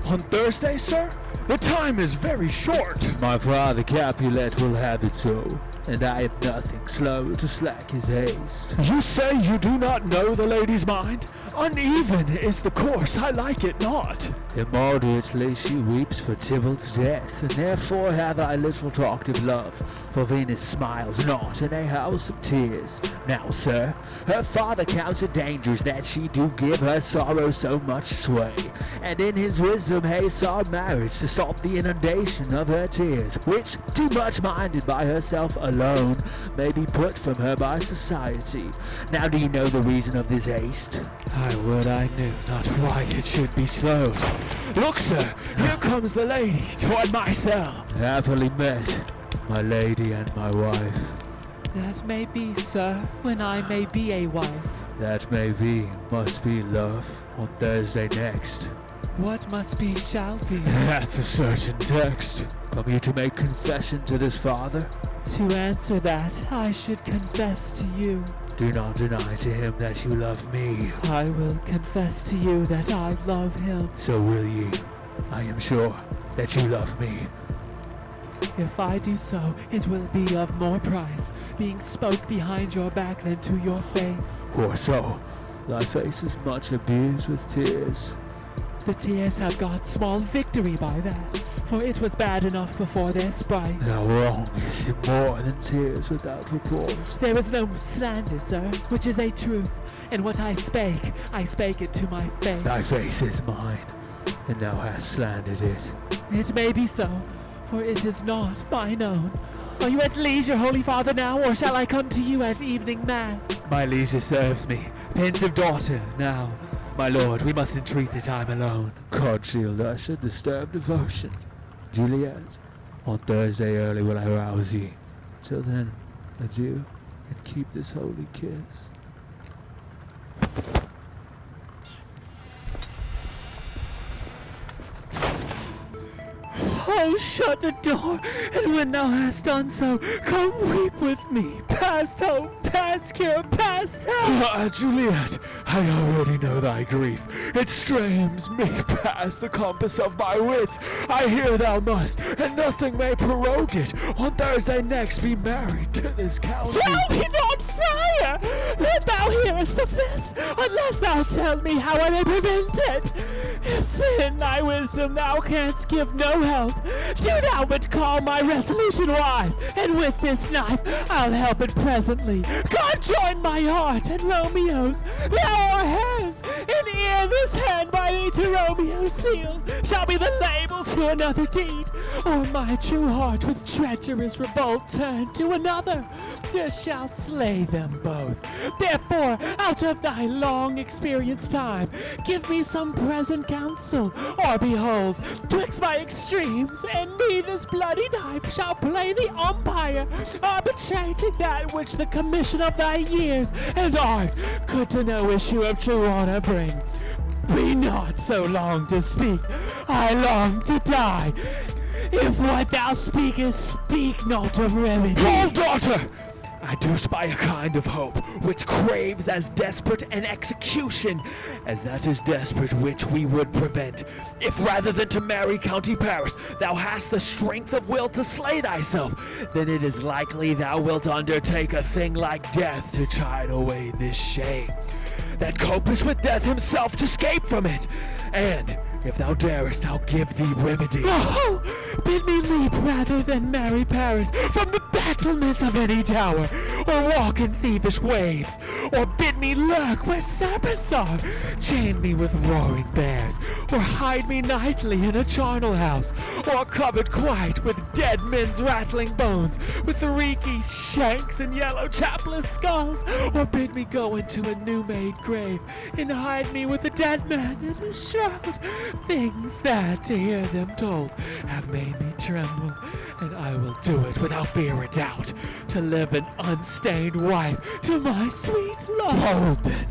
On Thursday, sir? The time is very short. My father Capulet will have it so, and I am nothing slow to slack his haste. You say you do not know the lady's mind? Uneven is the course, I like it not. Immoderately she weeps for Tybalt's death, and therefore have I little talked of love, for Venus smiles not in a house of tears. Now, sir, her father counts it dangers that she do give her sorrow so much sway, and in his wisdom hastes our marriage to stop the inundation of her tears, which, too much minded by herself alone, may be put from her by society. Now do you know the reason of this haste? I would I knew not why it should be slowed. Look, sir, here comes the lady toward my cell. Happily met, my lady and my wife. That may be, sir, when I may be a wife. That may be, must be, love, on Thursday next. What must be shall be. That's a certain text. Come you to make confession to this father? To answer that, I should confess to you. Do not deny to him that you love me. I will confess to you that I love him. So will ye. I am sure that you love me. If I do so, it will be of more price, being spoke behind your back than to your face. For so, thy face is much abused with tears. The tears have got small victory by that, for it was bad enough before their sprite. Now wrong is more than tears without report. There is no slander, sir, which is a truth, and what I spake it to my face. Thy face is mine, and thou hast slandered it. It may be so, for it is not mine own. Are you at leisure, Holy Father, now, or shall I come to you at evening mass? My leisure serves me. Pensive daughter, now. My lord, we must entreat that I'm alone. God shield us should disturb devotion. Juliet, on Thursday early will I rouse ye. Till then, adieu, and keep this holy kiss. Oh, shut the door, and when thou hast done so, come weep with me. Past hope, past cure, past help. Juliet, I already know thy grief. It strains me past the compass of my wits. I hear thou must, and nothing may prorogue it, on Thursday next be married to this county. Tell me not, friar, that thou hearest of this, unless thou tell me how I may prevent it. If in thy wisdom thou canst give no help, do thou but call my resolution wise, and with this knife I'll help it presently. God join my heart and Romeo's, thou our hands, and ere this hand by thee to Romeo sealed shall be the label to another deed, or my true heart with treacherous revolt turn to another, this shall slay them both. Therefore, out of thy long experienced time, give me some present counsel, or behold, twixt my extremes and me this bloody knife shall play the umpire, arbitrating that which the commission of thy years and art could to no issue of true honor bring. Be not so long to speak, I long to die. If what thou speakest speak not of remedy. Oh, daughter! I do spy a kind of hope, which craves as desperate an execution as that is desperate which we would prevent. If rather than to marry County Paris, thou hast the strength of will to slay thyself, then it is likely thou wilt undertake a thing like death to chide away this shame, that copest with death himself to escape from it. And if thou darest, I'll give thee remedy. Oh, bid me leap rather than marry Paris from the battlements of any tower, or walk in thievish waves, or bid me lurk where serpents are, chain me with roaring bears, or hide me nightly in a charnel house, or covered quite with dead men's rattling bones, with reeky shanks and yellow chapless skulls, or bid me go into a new-made grave, and hide me with a dead man in a shroud. Things that, to hear them told, have made me tremble, and I will do it without fear or doubt, to live an unstained wife to my sweet love. Hold then.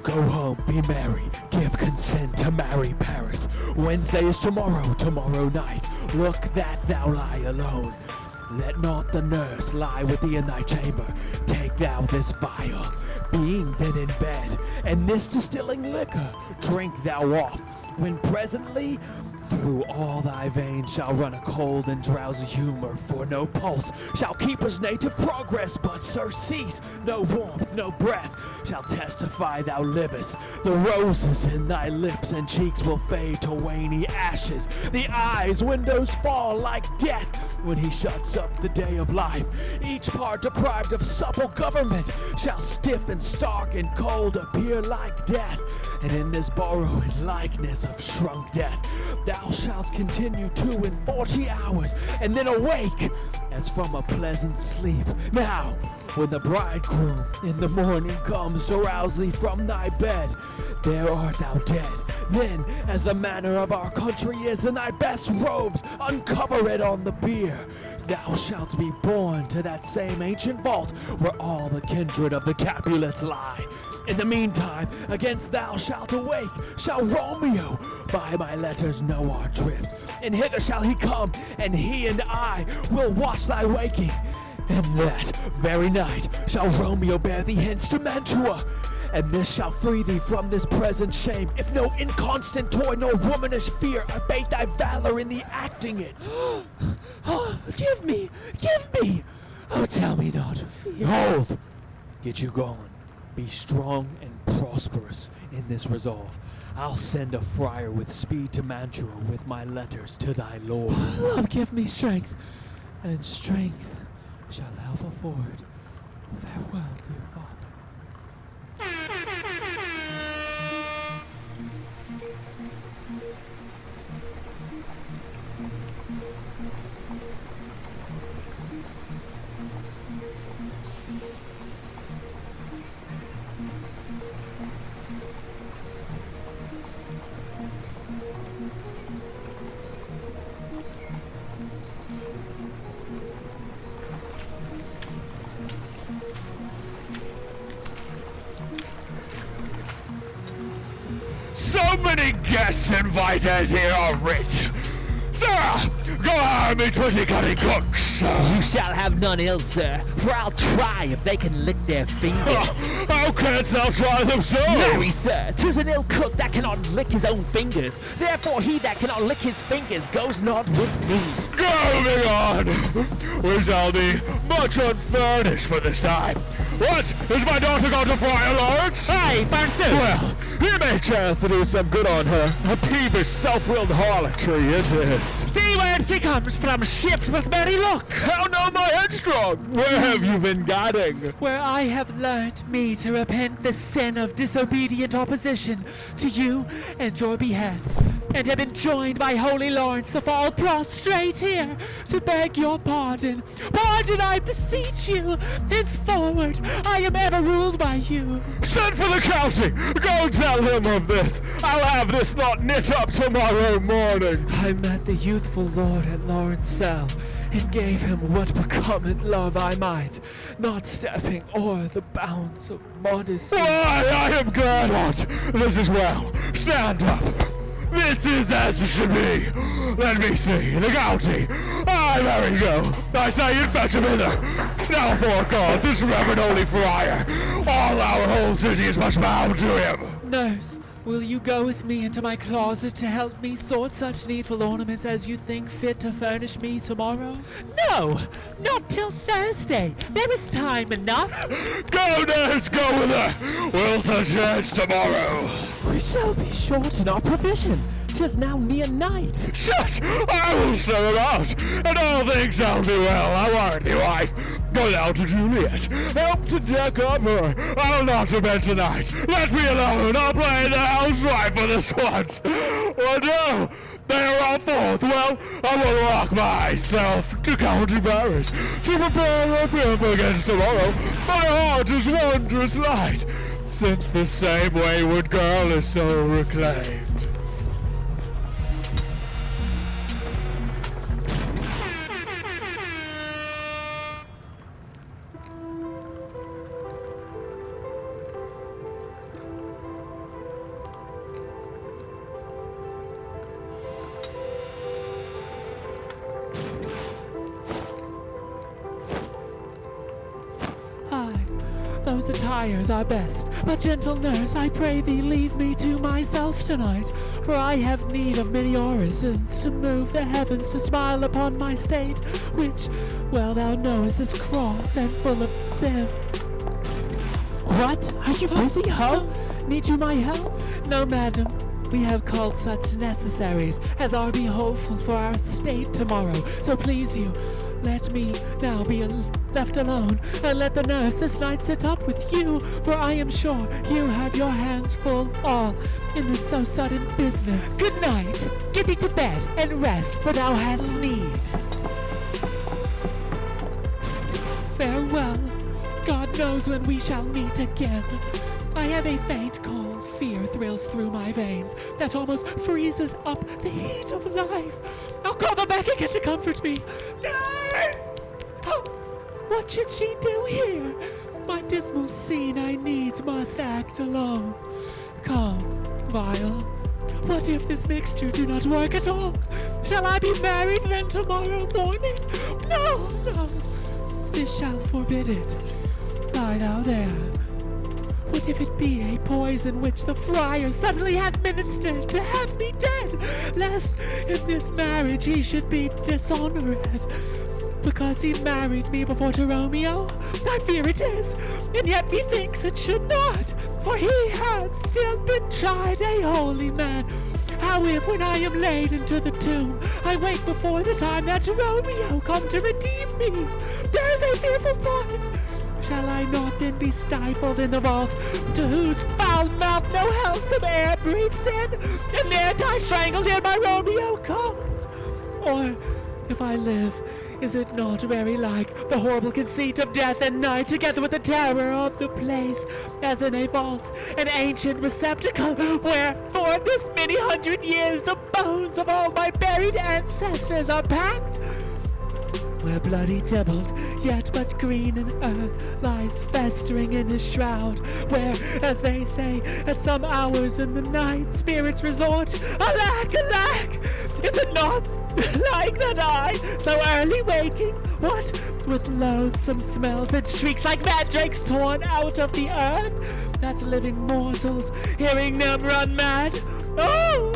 Go home, be merry, give consent to marry Paris. Wednesday is tomorrow, tomorrow night. Look that thou lie alone. Let not the nurse lie with thee in thy chamber. Take thou this vial, being then in bed, and this distilling liquor drink thou off, when presently Through all thy veins shall run a cold and drowsy humor, for no pulse shall keep us native progress, but surcease, no warmth, no breath shall testify thou livest. The roses in thy lips and cheeks will fade to waney ashes. The eyes' windows fall like death when he shuts up the day of life. Each part deprived of supple government shall stiff and stark and cold appear like death. And in this borrowed likeness of shrunk death, thou shalt continue 42 hours, and then awake as from a pleasant sleep. Now, when the bridegroom in the morning comes to rouse thee from thy bed, there art thou dead. Then, as the manner of our country is, in thy best robes, uncover it on the bier. Thou shalt be borne to that same ancient vault where all the kindred of the Capulets lie. In the meantime, against thou shalt awake, shall Romeo by my letters know our drift. And hither shall he come, and he and I will watch thy waking. And that very night shall Romeo bear thee hence to Mantua. And this shall free thee from this present shame, if no inconstant toy nor womanish fear abate thy valor in the acting it. Oh, give me! Oh, tell me not to fear. Hold! Get you going. Be strong and prosperous in this resolve. I'll send a friar with speed to Mantua with my letters to thy lord. Love, give me strength, and strength shall help afford. Farewell, dear father. So many guests invited here already. Sir, go hire me 20 cutting cooks. You shall have none ill, sir, for I'll try if they can lick their fingers. How canst thou try them so? Marry, sir, 'tis an ill cook that cannot lick his own fingers. Therefore he that cannot lick his fingers goes not with me. Go be gone. We shall be much unfurnished for this time. What? Is my daughter gone to Friar Lawrence? Aye, Barstow! Well, he may chance to do some good on her. A peevish, self-willed harlotry it is. See whence he comes from, shipped with merry luck. How now, my headstrong? Where have you been guiding? Where I have learnt me to repent the sin of disobedient opposition to you and your behests, and have been joined by holy Lawrence to fall prostrate here to beg your pardon. Pardon, I beseech you. Henceforward, I am ever ruled by you. Send for the county! Go tell him of this! I'll have this knot knit up tomorrow morning! I met the youthful lord at Lawrence cell, and gave him what becometh love I might, not stepping o'er the bounds of modesty. Why, I am glad on't! This is well. Stand up! This is as it should be! Let me see, the county! Aye, there we go! I say you fetch him hither! Now, for God, this reverend holy friar, all our whole city is much bound to him! Nurse, will you go with me into my closet to help me sort such needful ornaments as you think fit to furnish me tomorrow? No, not till Thursday. There is time enough. Go, nurse, go with her! We'll touch heads tomorrow! We shall be short in our provision. 'Tis now near night. Shush! I will stir about, and all things shall be well, I warrant thee, wife. Go thou to Juliet, help to deck up her. I'll not to bed tonight. Let me alone, I'll play the housewife for this once. Well, no, they are all forth. Well, I will walk myself to County Paris to prepare a pimp against tomorrow. My heart is wondrous light, since this same wayward girl is so reclaimed. Those attires are best, but gentle nurse, I pray thee leave me to myself tonight, For I have need of many orisons to move the heavens to smile upon my state, which, well thou knowest, is cross and full of sin. What? Are you busy, ho? Need you my help? No, madam. We have called such necessaries as are behoveful for our state tomorrow. So please you, let me now be left alone, and let the nurse this night sit up with you, for I am sure you have your hands full all in this so sudden business. Good night. Get thee to bed and rest, for thou hast need. Farewell. God knows when we shall meet again. I have a faint cold fear thrills through my veins that almost freezes up the heat of life. I'll call them back again to comfort me. Nurse! Oh, what should she do here? My dismal scene I needs must act alone. Come, vial. What if this mixture do not work at all? Shall I be married then tomorrow morning? No, no. This shall forbid it. Lie thou there. What if it be a poison which the friar suddenly hath ministered to have me dead, lest in this marriage he should be dishonored? Because he married me before to Romeo? I fear it is, and yet methinks it should not, for he hath still been tried a holy man. How if when I am laid into the tomb, I wake before the time that Romeo come to redeem me? There is a fearful thought. Shall I not then be stifled in the vault, to whose foul mouth no wholesome air breathes in, and there die strangled ere my Romeo comes? Or, if I live, is it not very like the horrible conceit of death and night, together with the terror of the place, as in a vault, an ancient receptacle, where for this many hundred years the bones of all my buried ancestors are packed? Where bloody Tybalt, yet but green in earth, lies festering in his shroud, where, as they say, at some hours in the night, spirits resort. Alack, alack! Is it not like that I, so early waking, what, with loathsome smells and shrieks like mandrakes torn out of the earth, that living mortals, hearing them run mad? Oh!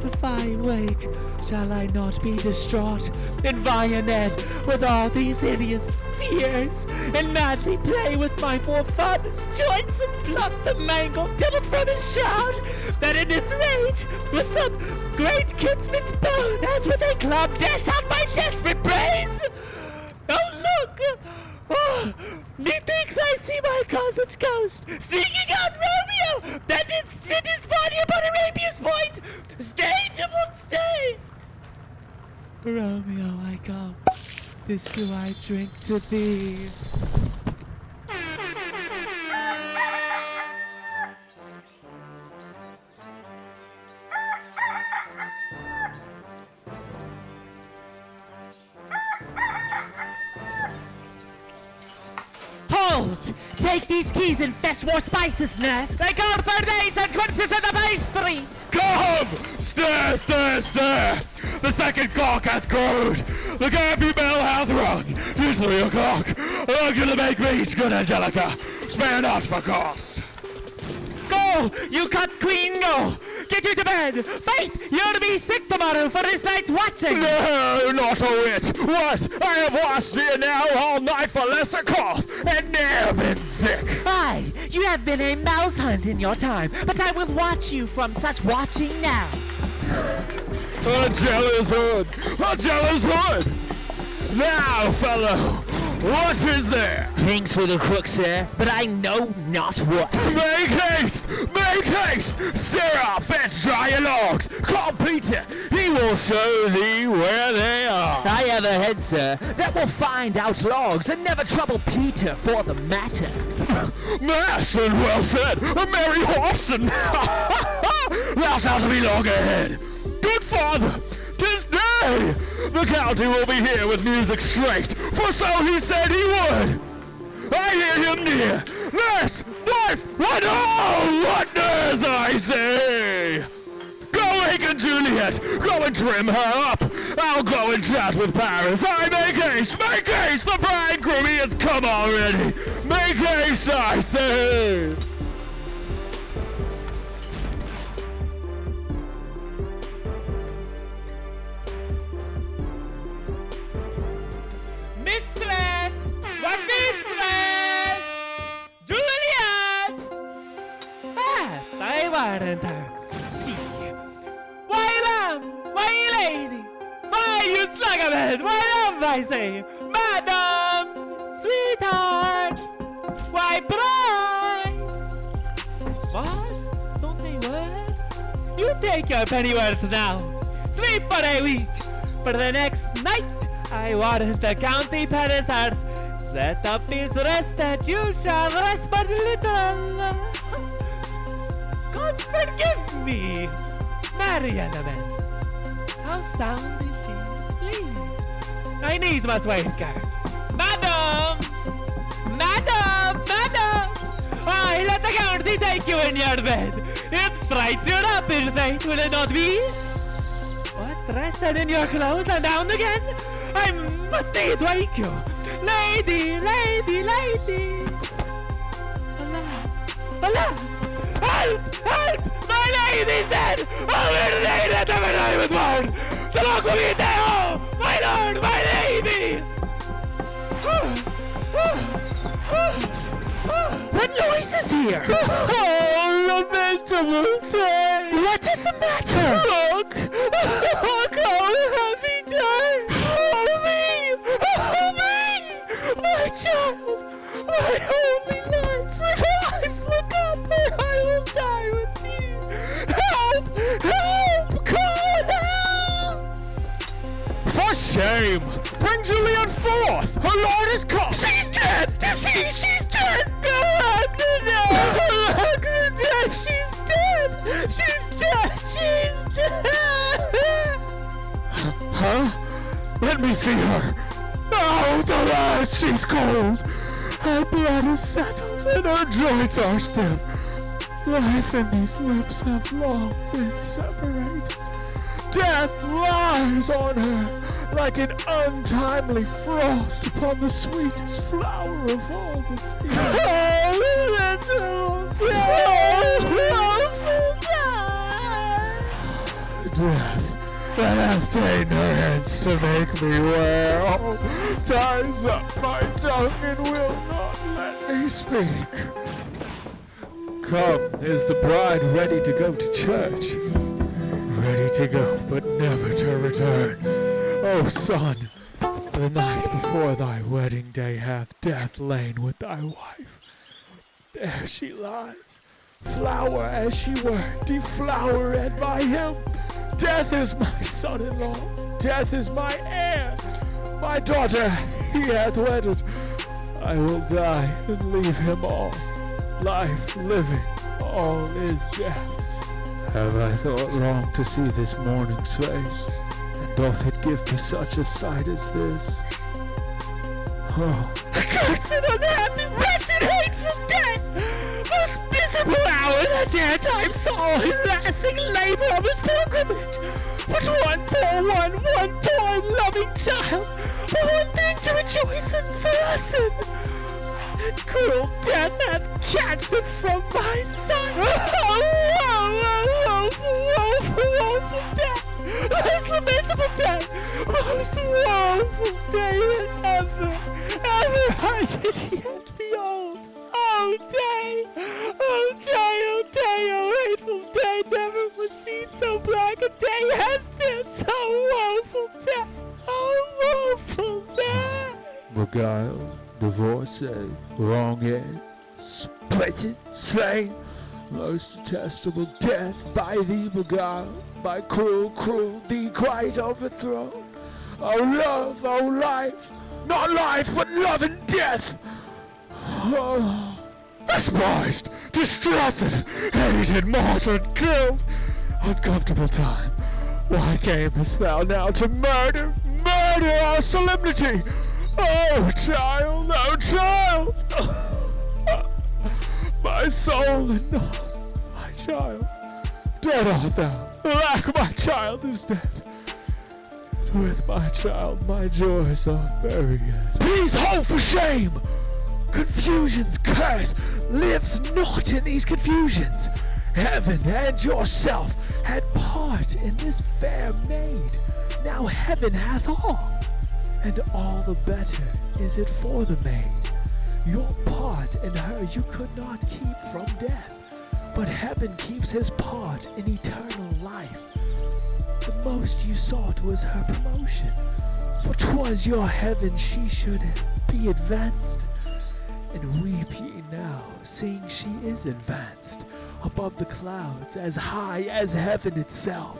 If I wake, shall I not be distraught, environed with all these hideous fears, and madly play with my forefathers' joints and pluck the mangled devil from his shroud, that in this rage, with some great kinsman's bone, as with a club dash out my desperate brains? Oh, look! Oh, methinks I see my cousin's ghost, seeking out Romeo, that did spit his body upon Arabia's point. Stay, Tybalt, stay! Romeo, I come. This do I drink to thee. Hold! Take these keys and fetch more spices, nurse. They come 38 and 20 to the pastry. Come! Stir, stir, stir! The second cock hath crowed! The curfew bell hath rung! 'Tis 3 o'clock! Look to the baked meats, good Angelica! Spare not for cost! Go! You cut queen, go! Get you to bed! Faith, you're to be sick tomorrow for this night's watching! No, not a whit! What? I have watched here now all night for lesser cost, and ne'er been sick! Aye, you have been a mouse hunt in your time, but I will watch you from such watching now. A jealous hood! A jealous hood! Now, fellow, what is there? Things for the cook, sir, but I know not what. Make haste! Make haste! Sarah, fetch dry logs! Call Peter! He will show thee where they are! I have a head, sir, that will find out logs and never trouble Peter for the matter. Mass and well said! A merry horse and thou shalt be long ahead! Good father! 'Tis day! The county will be here with music straight, for so he said he would! I hear him near! Nurse! Wife! What wonders I say! Go waken Juliet! Go and trim her up! I'll go and chat with Paris! I make haste! Make haste! The bridegroom, he has come already! Make haste, I say! Agamemnon, my love, I say! Madam! Sweetheart! Why, bride! What? Don't say what? You take your pennyworth now. Sleep for a week. For the next night, I warrant the county Paris set up his rest that you shall rest but little. God forgive me, Mary Annabelle. How sound is she sleep? I needs must wake her. Madam! Madam! Madam! I let the county take you in your bed. It frights you up, is it? Will it not be? What? Rested in your clothes and down again? I must needs wake you. Lady, lady, lady. Alas, alas. Help, help. My lady's dead. Oh, the day that ever I was born. So long will be there. My lord, my lady. What noise is here? Oh, lamentable day. What is the matter? Look, look how heavy day. Oh me, my child, my only life. Revive, look up, or I will die with you. Help, help, call help. For shame! Bring Juliet forth! Her lord is come! She's dead, deceased, she's dead. No, she's dead, she's dead, she's dead. Huh? Let me see her! Oh, alas, she's cold! Her blood is settled and her joints are stiff. Life and these lips have long been separated. Death lies on her like an untimely frost upon the sweetest flower of all the field. Oh, little Death, that hath ta'en her hence to make me well, ties up my tongue and will not let me speak. Come, is the bride ready to go to church? Ready to go, but never to return. O son, the night before thy wedding day hath death lain with thy wife. There she lies, flower as she were, deflowered by him. Death is my son-in-law, death is my heir. My daughter he hath wedded. I will die and leave him all. Life living, all is death's. Have I thought long to see this morning's face? And doth it give me such a sight as this? Oh, Cursed, unhappy, wretched, hateful day! Most miserable hour that yet I saw in lasting labor of his pilgrimage! But one poor loving child, but one thing to rejoice and solace in! And cruel death hath catched it from my son! Oh, woeful death! Most lamentable day! Most woeful day that ever I did yet behold! Oh day! Oh day, oh hateful day! Never was seen so black a day as this! Oh woeful day! Oh woeful day! Beguiled, divorced, wronged, splitted, slain, most detestable death by thee beguiled, by cruel thee quite overthrown. O love, O life, not life but love and death. Oh, despised, distressed, hated, martyred, killed. Uncomfortable time, why camest thou now to murder our solemnity? Oh child, oh child! My soul and all, my child, dead art thou. Alack, my child is dead. And with my child, my joys are buried. Please hold for shame! Confusion's curse lives not in these confusions. Heaven and yourself had part in this fair maid. Now heaven hath all, and all the better is it for the maid. Your part in her you could not keep from death, but heaven keeps his part in eternal life. The most you sought was her promotion. For 'twas your heaven she should be advanced. And weep ye now, seeing she is advanced above the clouds, as high as heaven itself.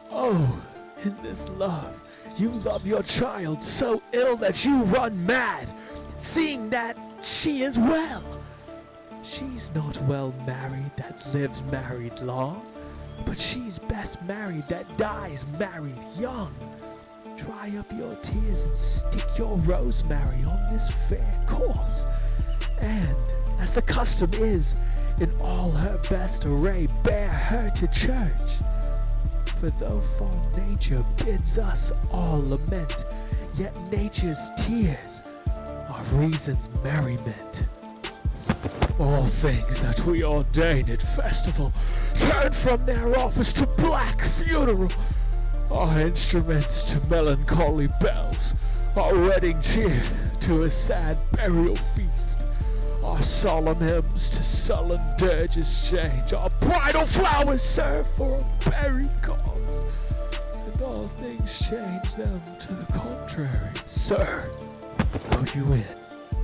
Oh, in this love, you love your child so ill that you run mad, seeing that she is well. She's not well married that lives married long, but she's best married that dies married young. Dry up your tears and stick your rosemary on this fair course, and, as the custom is, in all her best array bear her to church. For though fall nature bids us all lament, yet nature's tears are reason's merriment. All things that we ordain at festival turn from their office to black funeral. Our instruments to melancholy bells, our wedding cheer to a sad burial feast. Our solemn hymns to sullen dirges change, our bridal flowers serve for a buried cause, and all things change them to the contrary. Sir, go you in,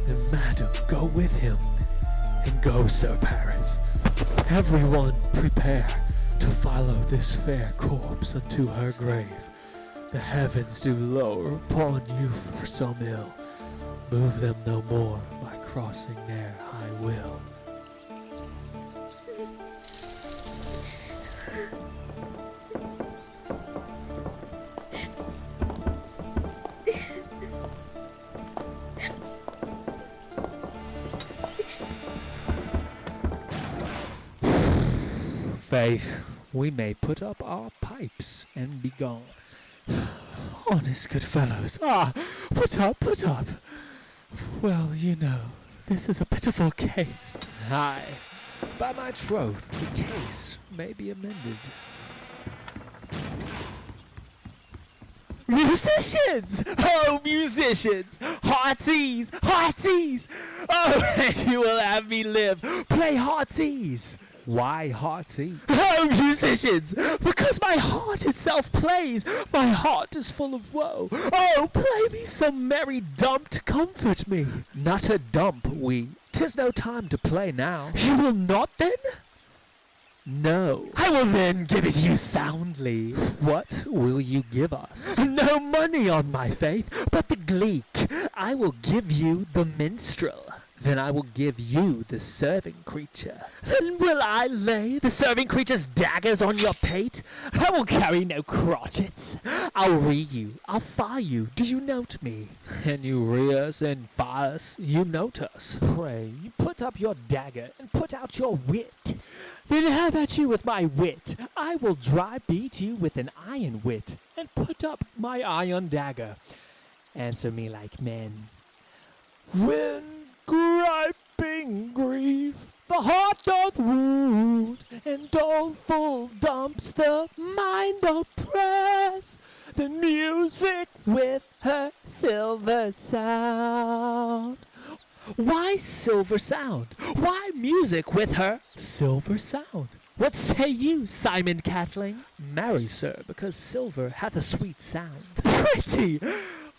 and madam, go with him, and go, Sir Paris. Everyone prepare to follow this fair corpse unto her grave. The heavens do lower upon you for some ill. Move them no more by crossing their high will. Faith, we may put up our pipes and be gone. Honest good fellows, put up. Well, you know, this is a pitiful case. Aye, by my troth, the case may be amended. Musicians! Oh, musicians! Hearties! Hearties! Oh, and you will have me live. Play hearties! Why hearty? Oh, musicians! Because my heart itself plays. My heart is full of woe. Oh, play me some merry dump to comfort me. Not a dump, we. 'Tis no time to play now. You will not then? No. I will then give it you soundly. What will you give us? No money on my faith, but the gleek. I will give you the minstrel. Then I will give you the serving creature. Then will I lay the serving creature's daggers on your pate? I will carry no crotchets. I'll ree you, I'll fire you, do you note me? And you ree us and fire us, you note us. Pray, you put up your dagger and put out your wit. Then have at you with my wit. I will dry beat you with an iron wit, and put up my iron dagger. Answer me like men. When griping grief the heart doth wound, and doleful dumps the mind oppress, then music with her silver sound. Why silver sound? Why music with her silver sound? What say you, Simon Catling? Marry, sir, because silver hath a sweet sound. Pretty!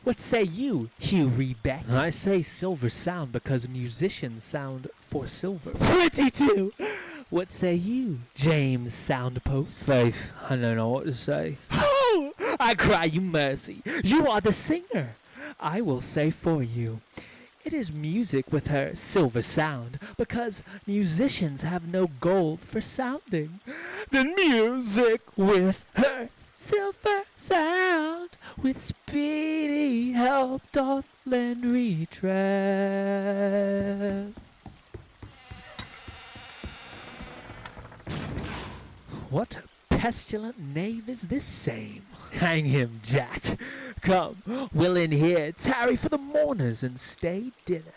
What say you, Hugh Rebeck? I say silver sound because musicians sound for silver. Pretty too! What say you, James Soundpost? Faith, I don't know what to say. Oh! I cry you mercy. You are the singer. I will say for you. It is music with her silver sound, because musicians have no gold for sounding. Then music with her silver sound, with speedy help doth lend redress. What a pestilent knave is this same? Hang him, Jack. Come, we'll in here tarry for the mourners and stay dinner.